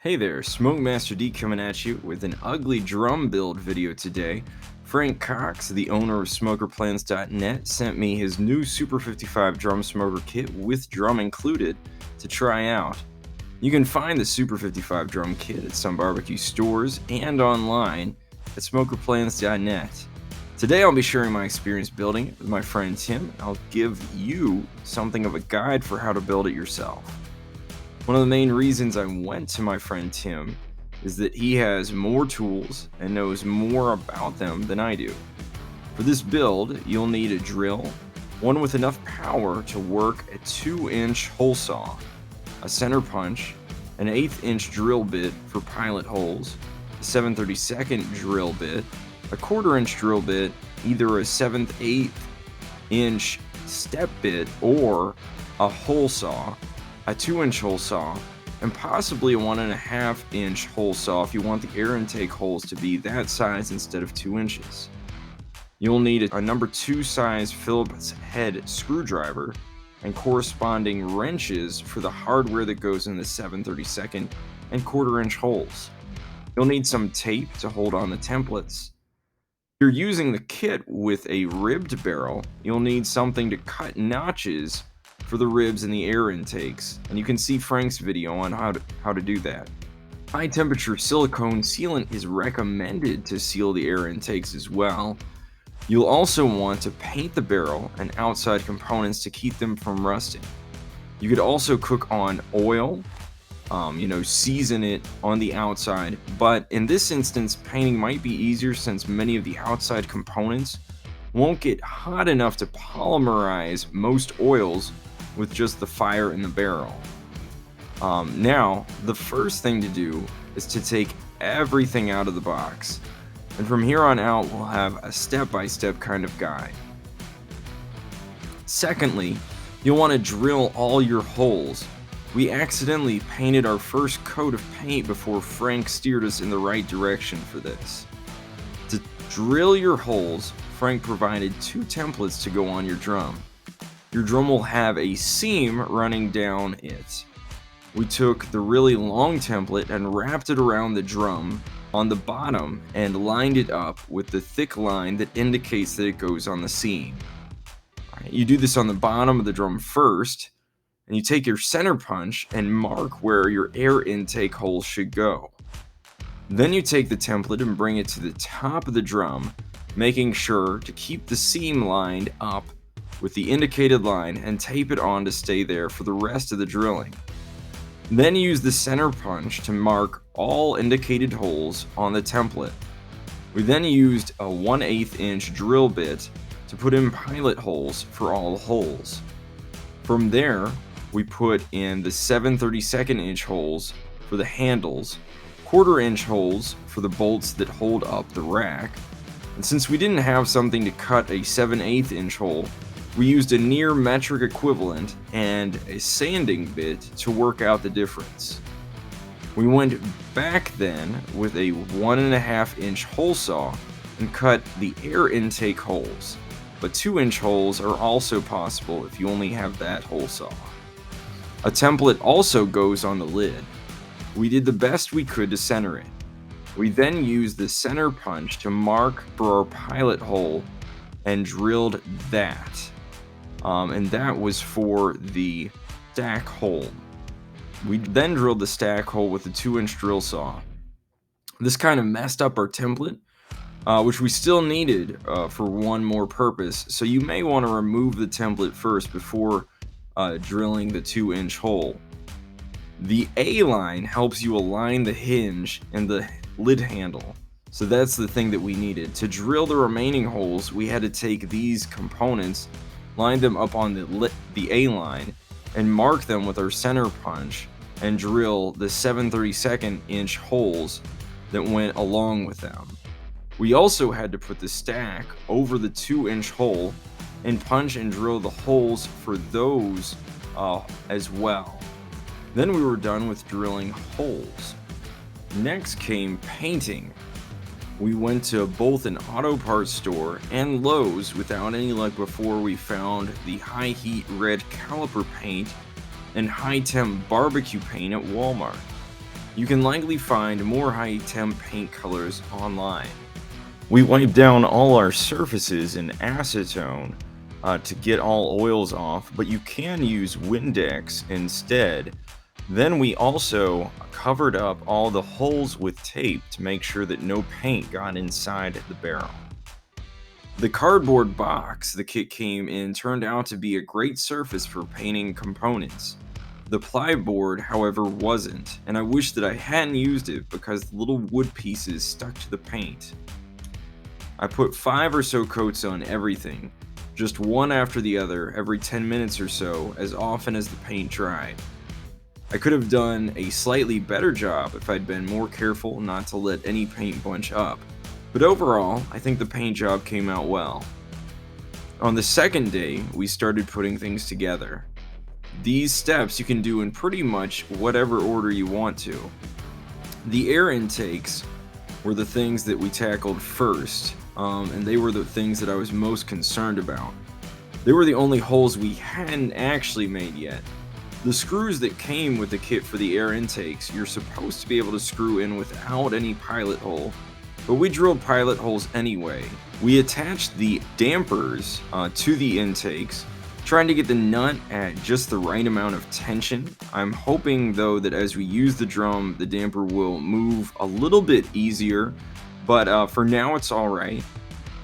Hey there, Smoke Master D coming at you with an ugly drum build video today. Frank Cox, the owner of SmokerPlans.net, sent me his new Super 55 drum smoker kit with drum included to try out. You can find the Super 55 drum kit at some barbecue stores and online at SmokerPlans.net. Today I'll be sharing my experience building it with my friend Tim. I'll give you something of a guide for how to build it yourself. One of the main reasons I went to my friend Tim is that he has more tools and knows more about them than I do. For this build, you'll need a drill, one with enough power to work a 2-inch hole saw, a center punch, an 1/8-inch drill bit for pilot holes, a 7/32 drill bit, a 1/4-inch drill bit, either a 7/8 inch step bit or a hole saw, a 2-inch hole saw, and possibly a 1.5-inch hole saw if you want the air intake holes to be that size instead of 2 inches. You'll need a number 2 size Phillips head screwdriver and corresponding wrenches for the hardware that goes in the 7/32 and 1/4-inch holes. You'll need some tape to hold on the templates. If you're using the kit with a ribbed barrel, you'll need something to cut notches for the ribs and the air intakes, and you can see Frank's video on how to do that. High temperature silicone sealant is recommended to seal the air intakes as well. You'll also want to paint the barrel and outside components to keep them from rusting. You could also cook on oil, season it on the outside, but in this instance, painting might be easier since many of the outside components won't get hot enough to polymerize most oils with just the fire in the barrel. Now, the first thing to do is to take everything out of the box, and from here on out, we'll have a step-by-step kind of guide. Secondly, you'll want to drill all your holes. We accidentally painted our first coat of paint before Frank steered us in the right direction for this. To drill your holes, Frank provided 2 templates to go on your drum. Your drum will have a seam running down it. We took the really long template and wrapped it around the drum on the bottom and lined it up with the thick line that indicates that it goes on the seam. You do this on the bottom of the drum first, and you take your center punch and mark where your air intake hole should go. Then you take the template and bring it to the top of the drum, making sure to keep the seam lined up with the indicated line and tape it on to stay there for the rest of the drilling. Then use the center punch to mark all indicated holes on the template. We then used a 1/8-inch drill bit to put in pilot holes for all holes. From there, we put in the 7/32 inch holes for the handles, 1/4-inch holes for the bolts that hold up the rack, and since we didn't have something to cut a 7/8 inch hole, we used a near metric equivalent and a sanding bit to work out the difference. We went back then with a 1.5-inch hole saw and cut the air intake holes, but 2-inch holes are also possible if you only have that hole saw. A template also goes on the lid. We did the best we could to center it. We then used the center punch to mark for our pilot hole and drilled that. And that was for the stack hole. We then drilled the stack hole with a 2-inch drill saw. This kind of messed up our template, which we still needed for one more purpose, so you may want to remove the template first before drilling the 2-inch hole. The A-line helps you align the hinge and the lid handle, so that's the thing that we needed. To drill the remaining holes, we had to take these components, line them up on the A-line, and mark them with our center punch and drill the 7/32 inch holes that went along with them. We also had to put the stack over the 2-inch hole and punch and drill the holes for those as well. Then we were done with drilling holes. Next came painting. We went to both an auto parts store and Lowe's without any luck before we found the high heat red caliper paint and high temp barbecue paint at Walmart. you can likely find more high temp paint colors online. We wiped down all our surfaces in acetone to get all oils off, but you can use Windex instead. Then we also covered up all the holes with tape to make sure that no paint got inside the barrel. The cardboard box the kit came in turned out to be a great surface for painting components. The plyboard, however, wasn't, and I wish that I hadn't used it because the little wood pieces stuck to the paint. I put 5 or so coats on everything, just one after the other every 10 minutes or so, as often as the paint dried. I could have done a slightly better job if I'd been more careful not to let any paint bunch up, but overall, I think the paint job came out well. On the second day, we started putting things together. These steps you can do in pretty much whatever order you want to. The air intakes were the things that we tackled first, and they were the things that I was most concerned about. They were the only holes we hadn't actually made yet. The screws that came with the kit for the air intakes, you're supposed to be able to screw in without any pilot hole, but we drilled pilot holes anyway. We attached the dampers to the intakes, trying to get the nut at just the right amount of tension. I'm hoping though that as we use the drum, the damper will move a little bit easier, but for now it's alright.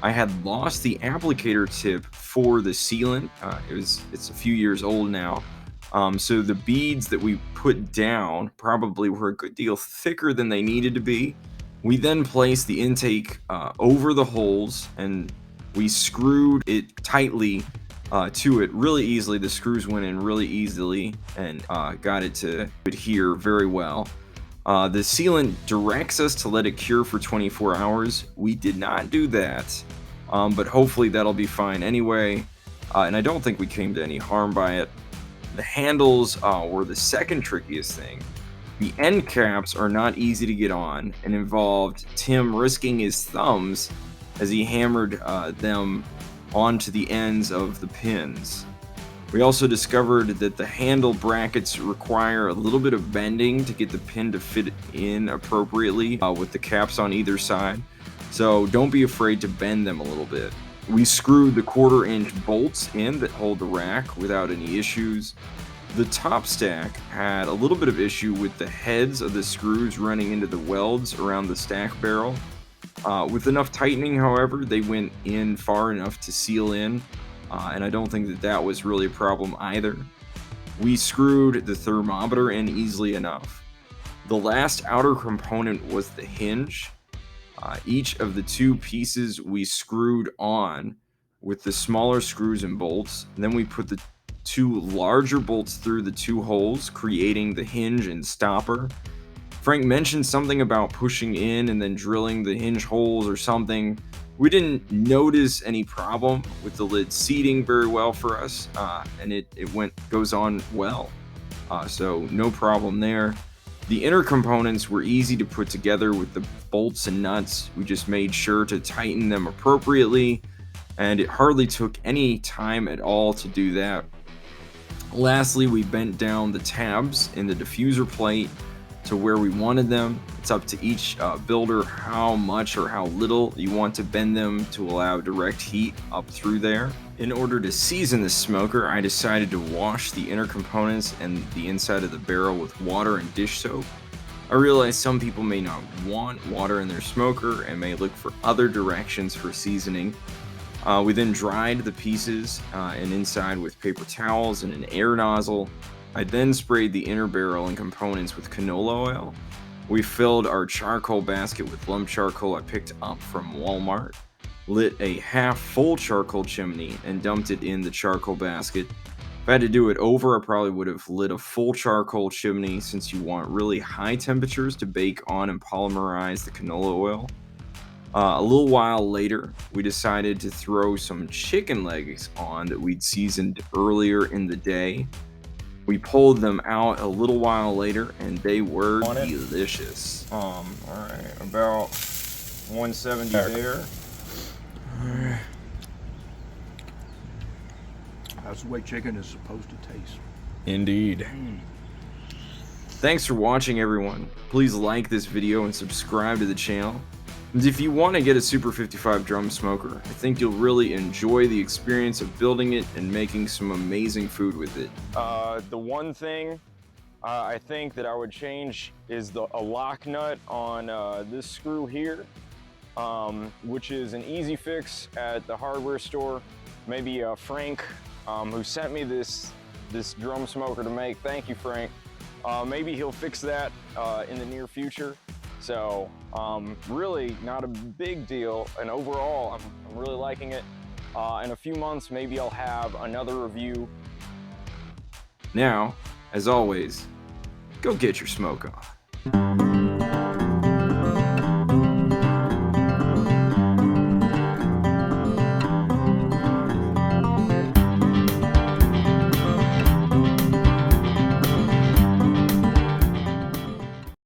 I had lost the applicator tip for the sealant. It's a few years old now. So the beads that we put down probably were a good deal thicker than they needed to be. We then placed the intake over the holes and we screwed it tightly to it really easily. The screws went in really easily and got it to adhere very well. The sealant directs us to let it cure for 24 hours. We did not do that, but hopefully that'll be fine anyway, and I don't think we came to any harm by it. The handles were the second trickiest thing. The end caps are not easy to get on and involved Tim risking his thumbs as he hammered them onto the ends of the pins. We also discovered that the handle brackets require a little bit of bending to get the pin to fit in appropriately with the caps on either side, so don't be afraid to bend them a little bit. We screwed the 1/4-inch bolts in that hold the rack without any issues. The top stack had a little bit of issue with the heads of the screws running into the welds around the stack barrel. With enough tightening, however, they went in far enough to seal in, and I don't think that that was really a problem either. We screwed the thermometer in easily enough. The last outer component was the hinge. Each of the 2 pieces we screwed on with the smaller screws and bolts. And then we put the 2 larger bolts through the 2 holes, creating the hinge and stopper. Frank mentioned something about pushing in and then drilling the hinge holes or something. We didn't notice any problem with the lid seating very well for us, and it goes on well. So no problem there. The inner components were easy to put together with the bolts and nuts. We just made sure to tighten them appropriately, and it hardly took any time at all to do that. Lastly, we bent down the tabs in the diffuser plate to where we wanted them. It's up to each builder how much or how little you want to bend them to allow direct heat up through there. In order to season the smoker, I decided to wash the inner components and the inside of the barrel with water and dish soap. I realize some people may not want water in their smoker and may look for other directions for seasoning. We then dried the pieces and inside with paper towels and an air nozzle. I then sprayed the inner barrel and components with canola oil. We filled our charcoal basket with lump charcoal I picked up from Walmart, lit a half-full charcoal chimney, and dumped it in the charcoal basket. If I had to do it over, I probably would have lit a full charcoal chimney since you want really high temperatures to bake on and polymerize the canola oil. A little while later, we decided to throw some chicken legs on that we'd seasoned earlier in the day. We pulled them out a little while later, and they were delicious. All right, about 170 there. That's the way chicken is supposed to taste. Indeed. Thanks for watching, everyone. Please like this video and subscribe to the channel. And if you want to get a Super 55 drum smoker, I think you'll really enjoy the experience of building it and making some amazing food with it. The one thing I think that I would change is a lock nut on this screw here, which is an easy fix at the hardware store. Maybe Frank, who sent me this drum smoker to make, thank you, Frank. Maybe he'll fix that in the near future. So really not a big deal, and overall I'm really liking it. In a few months maybe I'll have another review. Now, as always, go get your smoke on.